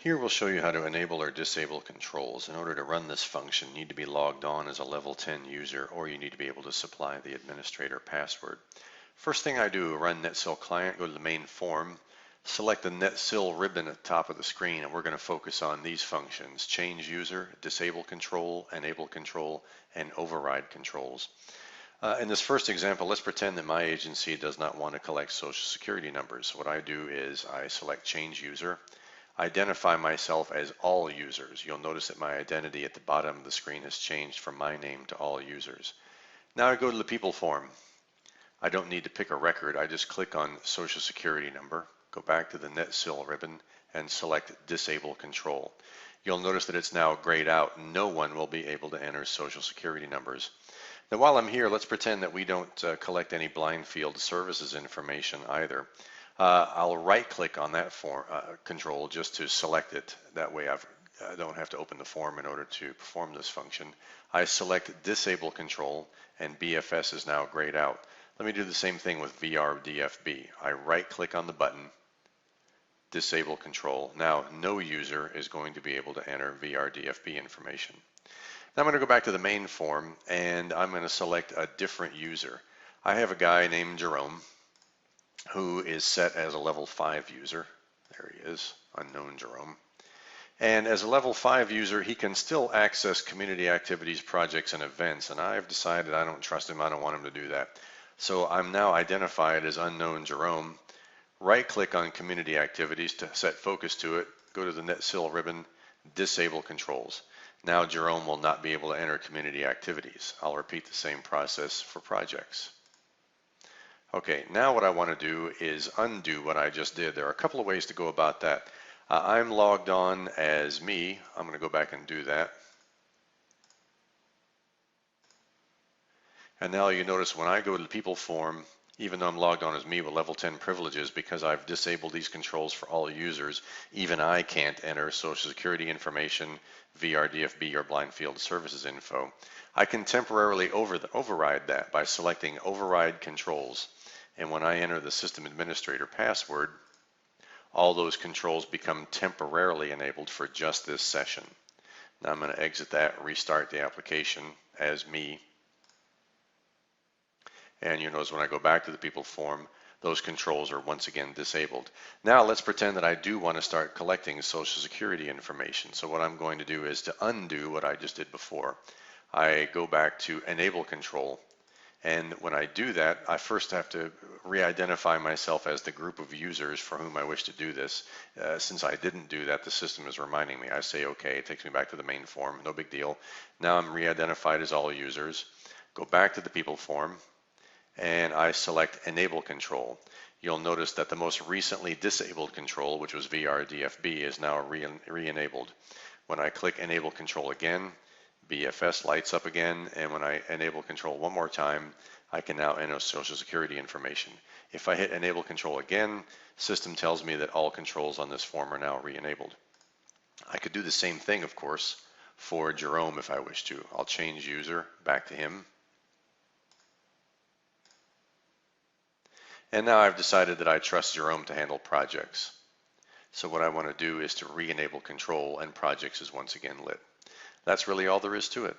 Here we'll show you how to enable or disable controls. In order to run this function, you need to be logged on as a level 10 user, or you need to be able to supply the administrator password. First thing I do, run NetCIL client, go to the main form, select the NetCIL ribbon at the top of the screen, and we're going to focus on these functions: change user, disable control, enable control, and override controls. In this first example, let's pretend that my agency does not want to collect Social Security numbers. What I do is I select change user, identify myself as all users. You'll notice that my identity at the bottom of the screen has changed from my name to all users. Now I go to the people form. I don't need to pick a record. I just click on Social Security number, go back to the NetCIL ribbon, and select disable control. You'll notice that it's now grayed out. No one will be able to enter Social Security numbers. Now while I'm here, let's pretend that we don't collect any blind field services information either. I'll right click on that form control just to select it. That way I don't have to open the form in order to perform this function. I select disable control, and BFS is now grayed out. Let me do the same thing with VR-DFB. I right click on the button, disable control. Now no user is going to be able to enter VR-DFB information. Now I'm going to go back to the main form, and I'm going to select a different user. I have a guy named Jerome who is set as a level 5 user. There he is, unknown Jerome. And as a level 5 user, he can still access community activities, projects, and events, and I've decided I don't trust him. I don't want him to do that. So I'm now identified as unknown Jerome. Right click on community activities to set focus to it, go to the NetCIL ribbon, disable controls. Now Jerome will not be able to enter community activities. I'll repeat the same process for projects. Okay, now what I want to do is undo what I just did. There are a couple of ways to go about that. I'm logged on as me. I'm going to go back and do that. And now you notice when I go to the people form, even though I'm logged on as me with level 10 privileges, because I've disabled these controls for all users, even I can't enter Social Security information, VR-DFB, or blind field services info. I can temporarily override that by selecting override controls. And when I enter the system administrator password, all those controls become temporarily enabled for just this session. Now I'm going to exit that, restart the application as me. And you notice when I go back to the people form, those controls are once again disabled. Now let's pretend that I do want to start collecting Social Security information. So what I'm going to do is to undo what I just did before. I go back to enable control. And when I do that, I first have to re-identify myself as the group of users for whom I wish to do this. Since I didn't do that, the system is reminding me. I say, okay, it takes me back to the main form, no big deal. Now I'm re-identified as all users. Go back to the people form, and I select enable control. You'll notice that the most recently disabled control, which was VR-DFB, is now re-enabled. When I click enable control again, BFS lights up again, and when I enable control one more time, I can now enter Social Security information. If I hit enable control again, system tells me that all controls on this form are now re-enabled. I could do the same thing, of course, for Jerome if I wish to. I'll change user back to him. And now I've decided that I trust Jerome to handle projects. So what I want to do is to re-enable control, and projects is once again lit. That's really all there is to it.